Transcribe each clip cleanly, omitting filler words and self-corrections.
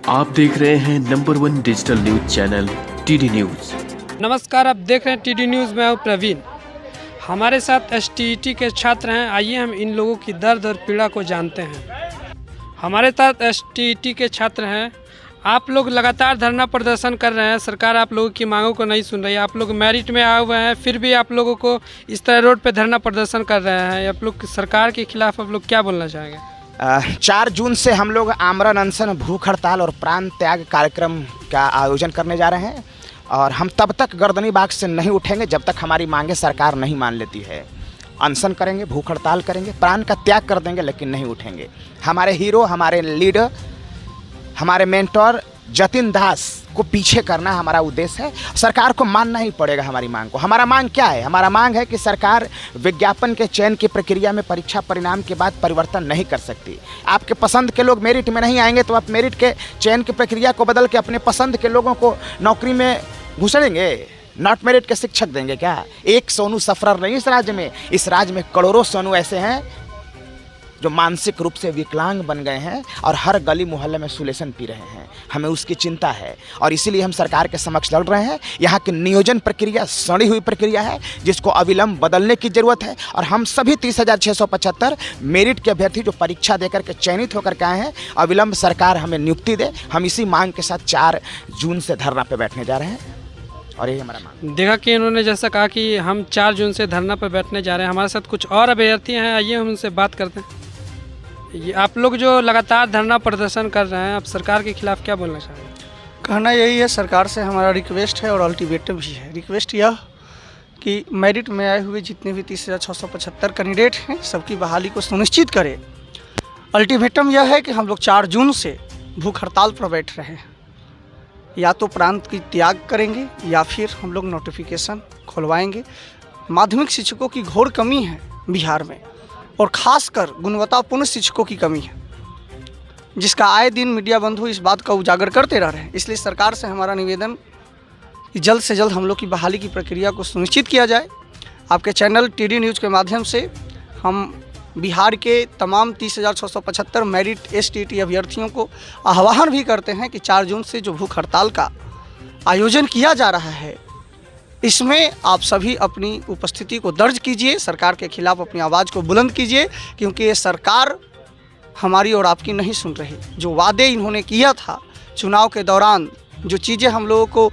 आप देख रहे हैं number 1 digital news channel TD news. नमस्कार, आप देख रहे हैं टीडी न्यूज़। मैं हूं प्रवीण। हमारे साथ एसटीईटी के छात्र हैं। आइए हम इन लोगों की दर्द और पीड़ा को जानते हैं। हमारे साथ एसटीईटी के छात्र हैं। आप लोग लगातार धरना प्रदर्शन कर रहे हैं, सरकार आप लोगों की मांगों को नहीं सुन रही है। आप लोग मेरिट में आए हुए हैं, फिर भी आप लोगों को इस तरह रोड पे धरना प्रदर्शन कर रहे हैं। आप लोग सरकार के खिलाफ आप लोग क्या बोलना चाहेंगे? 4 जून से हम लोग आमरण अनशन, भूख हड़ताल और प्राण त्याग कार्यक्रम का आयोजन करने जा रहे हैं और हम तब तक गर्दनी बाग से नहीं उठेंगे जब तक हमारी मांगे सरकार नहीं मान लेती है। अनशन करेंगे, भूख हड़ताल करेंगे, प्राण का त्याग कर देंगे, लेकिन नहीं उठेंगे। हमारे हीरो, हमारे लीडर, हमारे मेंटोर जतिन दास को पीछे करना हमारा उद्देश्य है। सरकार को मानना ही पड़ेगा हमारी मांग को। हमारा मांग क्या है? हमारा मांग है कि सरकार विज्ञापन के चयन की प्रक्रिया में परीक्षा परिणाम के बाद परिवर्तन नहीं कर सकती। आपके पसंद के लोग मेरिट में नहीं आएंगे तो आप मेरिट के चयन की प्रक्रिया को बदल के अपने पसंद के लोगों को नौकरी में घुसेड़ेंगे? नॉट मेरिट के शिक्षक देंगे क्या? एक सोनू सफरर नहीं इस राज्य में। इस राज्य में करोड़ों सोनू ऐसे हैं जो मानसिक रूप से विकलांग बन गए हैं और हर गली मोहल्ले में सुलेशन पी रहे हैं। हमें उसकी चिंता है और इसीलिए हम सरकार के समक्ष लड़ रहे हैं। यहाँ की नियोजन प्रक्रिया सड़ी हुई प्रक्रिया है जिसको अविलंब बदलने की ज़रूरत है और हम सभी 30,675 मेरिट के अभ्यर्थी जो परीक्षा देकर के चयनित होकर के आए हैं, अविलंब सरकार हमें नियुक्ति दे। हम इसी मांग के साथ 4 जून से धरना पर बैठने जा रहे हैं और यही हमारा मांग। देखा कि इन्होंने जैसा कहा कि हम 4 जून से धरना पर बैठने जा रहे हैं। हमारे साथ कुछ और अभ्यर्थी हैं, आइए हम उनसे बात करते हैं। ये आप लोग जो लगातार धरना प्रदर्शन कर रहे हैं, आप सरकार के खिलाफ क्या बोलना चाहेंगे? कहना यही है, सरकार से हमारा रिक्वेस्ट है और अल्टीमेटम भी है। रिक्वेस्ट यह कि मेरिट में आए हुए जितने भी 30,675 कैंडिडेट हैं, सबकी बहाली को सुनिश्चित करें। अल्टीमेटम यह है कि हम लोग 4 जून से भूख हड़ताल पर बैठ रहे हैं। या तो प्रांत की त्याग करेंगे या फिर हम लोग नोटिफिकेशन खुलवाएंगे। माध्यमिक शिक्षकों की घोर कमी है बिहार में और ख़ासकर गुणवत्तापूर्ण शिक्षकों की कमी है, जिसका आए दिन मीडिया बंधु इस बात का उजागर करते रह रहे हैं। इसलिए सरकार से हमारा निवेदन कि जल्द से जल्द हम लोग की बहाली की प्रक्रिया को सुनिश्चित किया जाए। आपके चैनल टीडी न्यूज़ के माध्यम से हम बिहार के तमाम 30,675 मेरिट एसटीईटी अभ्यर्थियों को आह्वान भी करते हैं कि 4 जून से जो भूख हड़ताल का आयोजन किया जा रहा है, इसमें आप सभी अपनी उपस्थिति को दर्ज कीजिए, सरकार के खिलाफ अपनी आवाज़ को बुलंद कीजिए, क्योंकि ये सरकार हमारी और आपकी नहीं सुन रही। जो वादे इन्होंने किया था चुनाव के दौरान, जो चीज़ें हम लोगों को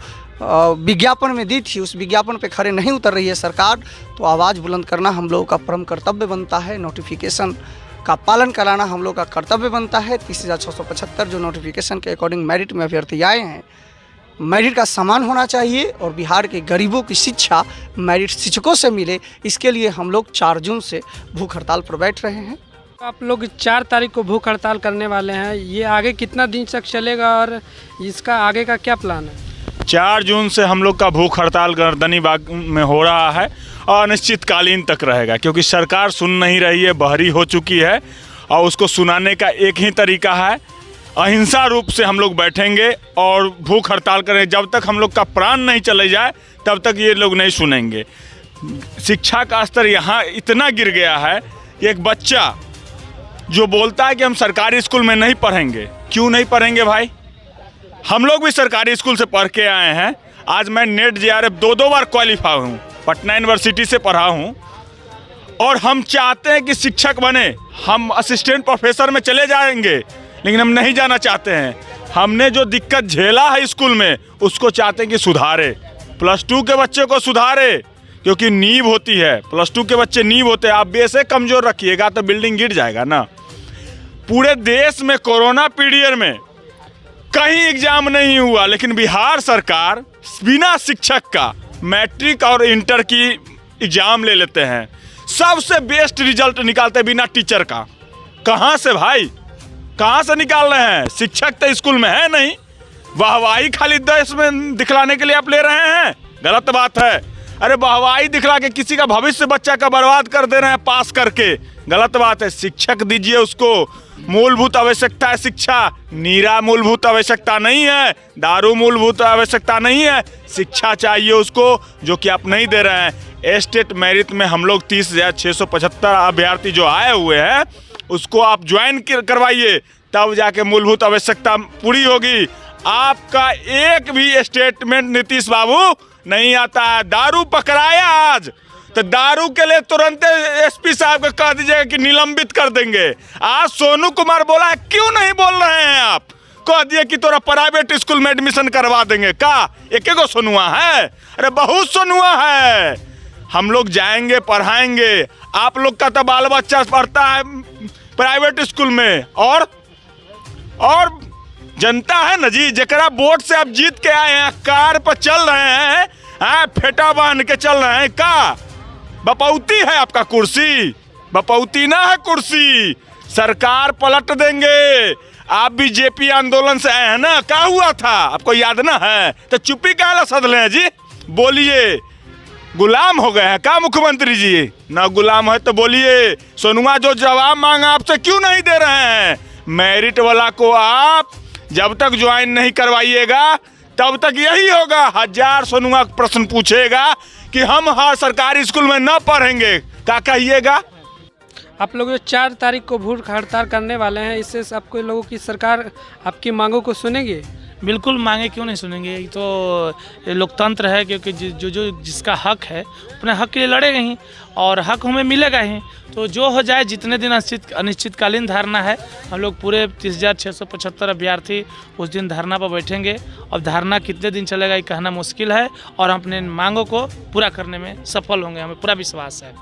विज्ञापन में दी थी, उस विज्ञापन पे खरे नहीं उतर रही है सरकार। तो आवाज़ बुलंद करना हम लोगों का परम कर्तव्य बनता है। नोटिफिकेशन का पालन कराना हम लोग का कर्तव्य बनता है। 30,675 जो नोटिफिकेशन के अकॉर्डिंग मेरिट में अभ्यर्थी आए हैं, मेरिट का समान होना चाहिए और बिहार के गरीबों की शिक्षा मेरिट शिक्षकों से मिले। इसके लिए हम लोग 4 जून से भूख हड़ताल पर बैठ रहे हैं। आप लोग 4 तारीख को भूख हड़ताल करने वाले हैं। ये आगे कितना दिन तक चलेगा और इसका आगे का क्या प्लान है? 4 जून से हम लोग का भूख हड़ताल गर्दनी बाग में हो रहा है और अनिश्चितकालीन तक रहेगा, क्योंकि सरकार सुन नहीं रही है, बहरी हो चुकी है और उसको सुनाने का एक ही तरीका है, अहिंसा रूप से हम लोग बैठेंगे और भूख हड़ताल करेंगे। जब तक हम लोग का प्राण नहीं चले जाए तब तक ये लोग नहीं सुनेंगे। शिक्षा का स्तर यहाँ इतना गिर गया है कि एक बच्चा जो बोलता है कि हम सरकारी स्कूल में नहीं पढ़ेंगे, क्यों नहीं पढ़ेंगे भाई? हम लोग भी सरकारी स्कूल से पढ़ के आए हैं। आज मैं नेट JRF 2 बार क्वालिफाई हूँ, पटना यूनिवर्सिटी से पढ़ा हूँ और हम चाहते हैं कि शिक्षक बने। हम असिस्टेंट प्रोफेसर में चले जाएंगे, लेकिन हम नहीं जाना चाहते हैं। हमने जो दिक्कत झेला है स्कूल में, उसको चाहते हैं कि सुधारे। +2 के बच्चे को सुधारे, क्योंकि नींव होती है। +2 के बच्चे नींव होते हैं। आप बेसे कमज़ोर रखिएगा तो बिल्डिंग गिर जाएगा ना। पूरे देश में कोरोना पीरियड में कहीं एग्जाम नहीं हुआ, लेकिन बिहार सरकार बिना शिक्षक का मैट्रिक और इंटर की एग्जाम ले लेते हैं। सबसे बेस्ट रिजल्ट निकालते बिना टीचर का। कहाँ से भाई, कहाँ से निकाल रहे हैं? शिक्षक तो स्कूल में है नहीं, वाहवाही खाली देश में दिखलाने के लिए आप ले रहे हैं। गलत बात है। अरे वाहवाही दिखला के किसी का भविष्य बच्चा का बर्बाद कर दे रहे हैं पास करके, गलत बात है। शिक्षक दीजिए उसको, मूलभूत आवश्यकता है शिक्षा। नीरा मूलभूत आवश्यकता नहीं है, दारू मूलभूत आवश्यकता नहीं है, शिक्षा चाहिए उसको, जो कि आप नहीं दे रहे हैं। स्टेट मेरिट में हम लोग 30,675 अभ्यर्थी जो आए हुए हैं उसको आप ज्वाइन करवाइए, तब जाके मूलभूत आवश्यकता पूरी होगी। आपका एक भी स्टेटमेंट नीतीश बाबू नहीं आता है। दारू पकड़ाया आज, तो दारू के लिए तुरंत एसपी साहब को कह दीजिएगा कि निलंबित कर देंगे। आज सोनू कुमार बोला है, क्यों नहीं बोल रहे हैं आप? कह दिए कि तोरा प्राइवेट स्कूल में एडमिशन करवा देंगे। का एक गो सुनुआ है? अरे बहुत सुनुआ है। हम लोग जाएंगे, पढ़ाएंगे। आप लोग का तो बाल बच्चा पढ़ता है प्राइवेट स्कूल में, और जनता है ना जी, जरा वोट से आप जीत के आए हैं, कार पर चल रहे हैं, फेटा बांध के चल रहे हैं। का बपौती है आपका कुर्सी? बपौती ना है कुर्सी। सरकार पलट देंगे। आप बीजेपी आंदोलन से आए हैं ना, क्या हुआ था आपको याद ना है? तो चुप्पी काला सदले हैं जी, बोलिए। गुलाम हो गए हैं क्या मुख्यमंत्री जी? ना गुलाम है तो बोलिए। सोनुआ जो जवाब मांगा आपसे क्यों नहीं दे रहे हैं? मेरिट वाला को आप जब तक ज्वाइन नहीं करवाइएगा तब तक यही होगा। 1000 सोनुआ प्रश्न पूछेगा कि हम हर सरकारी स्कूल में न पढ़ेंगे, क्या कहिएगा? आप लोग जो 4 तारीख को भूख हड़ताल करने वाले हैं, इससे आपको लोगों की सरकार आपकी मांगों को सुनेगी? बिल्कुल मांगे क्यों नहीं सुनेंगे। ये तो लोकतंत्र है, क्योंकि जो जिसका हक है अपने हक के लिए लड़ेगा ही, और हक हमें मिलेगा ही। तो जो हो जाए, जितने दिन अनिश्चितकालीन धरना है, हम लोग पूरे 30,675 अभ्यर्थी उस दिन धरना पर बैठेंगे। और धरना कितने दिन चलेगा ये कहना मुश्किल है, और हम अपने मांगों को पूरा करने में सफल होंगे, हमें पूरा विश्वास है।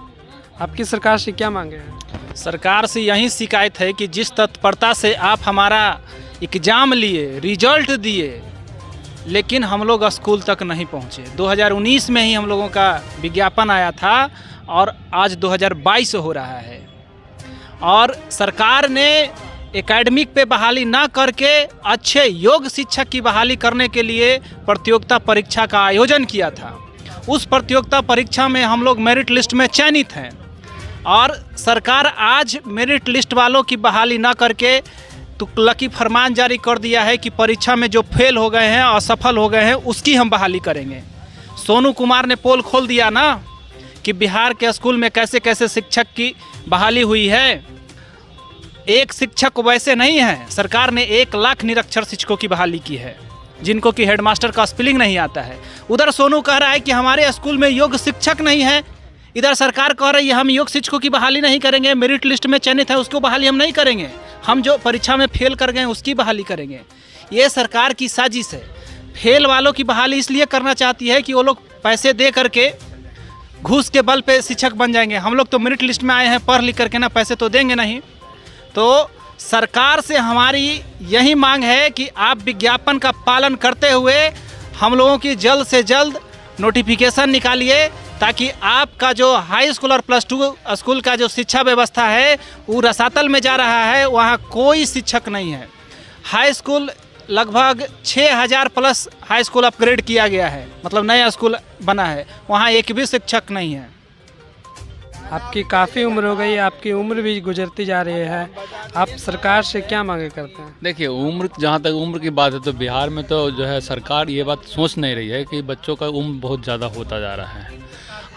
आपकी सरकार से क्या मांगे हैं? सरकार से यही शिकायत है कि जिस तत्परता से आप हमारा एग्ज़ाम लिए, रिजल्ट दिए, लेकिन हम लोग स्कूल तक नहीं पहुँचे। 2019 में ही हम लोगों का विज्ञापन आया था, और आज 2022 हो रहा है। और सरकार ने एकेडमिक पे बहाली ना करके अच्छे योग शिक्षक की बहाली करने के लिए प्रतियोगिता परीक्षा का आयोजन किया था। उस प्रतियोगिता परीक्षा में हम लोग मेरिट लिस्ट में चयनित हैं, और सरकार आज मेरिट लिस्ट वालों की बहाली ना करके तुगलकी फरमान जारी कर दिया है कि परीक्षा में जो फेल हो गए हैं, असफल हो गए हैं, उसकी हम बहाली करेंगे। सोनू कुमार ने पोल खोल दिया ना कि बिहार के स्कूल में कैसे कैसे शिक्षक की बहाली हुई है। एक शिक्षक वैसे नहीं है, सरकार ने 1 लाख निरक्षर शिक्षकों की बहाली की है, जिनको कि हेडमास्टर का स्पेलिंग नहीं आता है। उधर सोनू कह रहा है कि हमारे स्कूल में योग शिक्षक नहीं है, इधर सरकार कह रही है हम योग शिक्षकों की बहाली नहीं करेंगे, मेरिट लिस्ट में चयनित है उसको बहाली हम नहीं करेंगे, हम जो परीक्षा में फेल कर गए उसकी बहाली करेंगे। ये सरकार की साजिश है। फेल वालों की बहाली इसलिए करना चाहती है कि वो लोग पैसे दे करके घूस के बल पे शिक्षक बन जाएंगे। हम लोग तो मेरिट लिस्ट में आए हैं पढ़ लिख करके ना, पैसे तो देंगे नहीं। तो सरकार से हमारी यही मांग है कि आप विज्ञापन का पालन करते हुए हम लोगों की जल्द से जल्द नोटिफिकेशन निकालिए, ताकि आपका जो हाई स्कूल और +2 स्कूल का जो शिक्षा व्यवस्था है वो रसातल में जा रहा है। वहाँ कोई शिक्षक नहीं है। हाई स्कूल लगभग 6000 प्लस हाई स्कूल अपग्रेड किया गया है, मतलब नया स्कूल बना है, वहाँ एक भी शिक्षक नहीं है। आपकी काफ़ी उम्र हो गई, आपकी उम्र भी गुजरती जा रही है, आप सरकार से क्या मांगे करते हैं? देखिए, उम्र जहाँ तक उम्र की बात है तो बिहार में तो जो है सरकार ये बात सोच नहीं रही है कि बच्चों का उम्र बहुत ज़्यादा होता जा रहा है।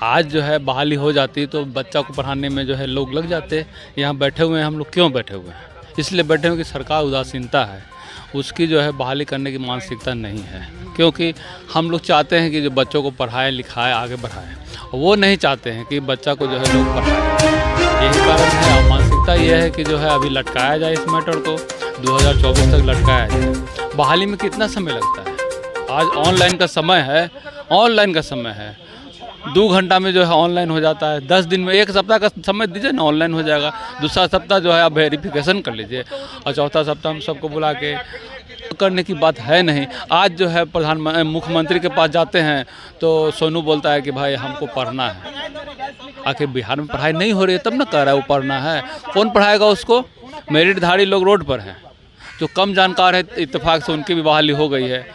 आज जो है बहाली हो जाती तो बच्चा को पढ़ाने में जो है लोग लग जाते। यहाँ बैठे हुए हैं हम लोग, क्यों बैठे हुए हैं? इसलिए बैठे हुए कि सरकार उदासीनता है, उसकी जो है बहाली करने की मानसिकता नहीं है। क्योंकि हम लोग चाहते हैं कि जो बच्चों को पढ़ाएं लिखाएं आगे बढ़ाएं, वो नहीं चाहते हैं कि बच्चा को जो है लोग पढ़ाएं। यही कारण है। और मानसिकता ये है कि जो है अभी लटकाया जाए इस मैटर को, 2024 तक लटकाया जाए। बहाली में कितना समय लगता है? आज ऑनलाइन का समय है, ऑनलाइन का समय है, 2 घंटा में जो है ऑनलाइन हो जाता है। 10 दिन में, 1 सप्ताह का समय दीजिए ना, ऑनलाइन हो जाएगा। दूसरा सप्ताह जो है आप वेरिफिकेशन कर लीजिए, और चौथा सप्ताह हम सबको बुला के करने की बात है नहीं। आज जो है मुख्यमंत्री के पास जाते हैं तो सोनू बोलता है कि भाई हमको पढ़ना है। आखिर बिहार में पढ़ाई नहीं हो रही है तब ना कह रहा है वो पढ़ना है। कौन पढ़ाएगा उसको? मेरिटधारी लोग रोड पर हैं, जो कम जानकार है, इत्तेफाक से उनकी भी बहाली हो गई है,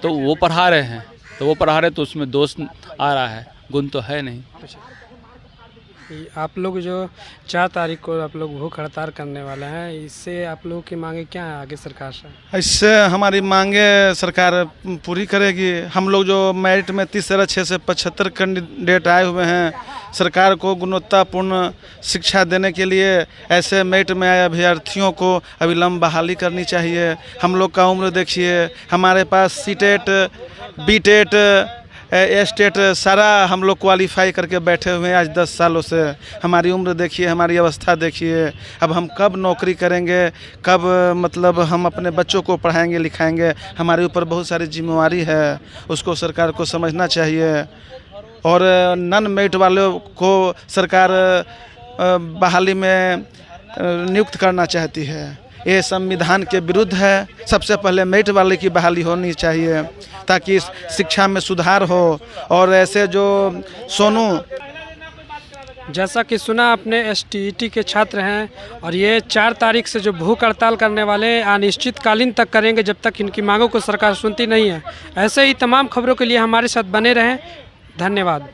तो वो पढ़ा रहे हैं। तो उसमें दोष आ रहा है, गुण तो है नहीं। आप लोग जो 4 तारीख को आप लोग भूख हड़ताल करने वाले हैं, इससे आप लोगों की मांगे क्या है आगे सरकार से? इससे हमारी मांगे सरकार पूरी करेगी। हम लोग जो मेरिट में 30,675 कैंडिडेट आए हुए हैं, सरकार को गुणवत्तापूर्ण शिक्षा देने के लिए ऐसे मेरिट में आए अभ्यर्थियों को अविलंब बहाली करनी चाहिए। हम लोग का उम्र देखिए, हमारे पास सीटेट, बीटेट, एस्टेट सारा हम लोग क्वालिफाई करके बैठे हुए हैं आज 10 सालों से। हमारी उम्र देखिए, हमारी अवस्था देखिए। अब हम कब नौकरी करेंगे, कब मतलब हम अपने बच्चों को पढ़ाएंगे लिखाएंगे। हमारे ऊपर बहुत सारी जिम्मेवारी है, उसको सरकार को समझना चाहिए। और नॉन मेरिट वालों को सरकार बहाली में नियुक्त करना चाहती है, ये संविधान के विरुद्ध है। सबसे पहले मेरिट वाले की बहाली होनी चाहिए ताकि शिक्षा में सुधार हो। और ऐसे जो सोनू, जैसा कि सुना आपने, STET के छात्र हैं और ये 4 तारीख से जो भूख हड़ताल करने वाले हैं अनिश्चितकालीन तक करेंगे जब तक इनकी मांगों को सरकार सुनती नहीं है। ऐसे ही तमाम खबरों के लिए हमारे साथ बने रहें। धन्यवाद।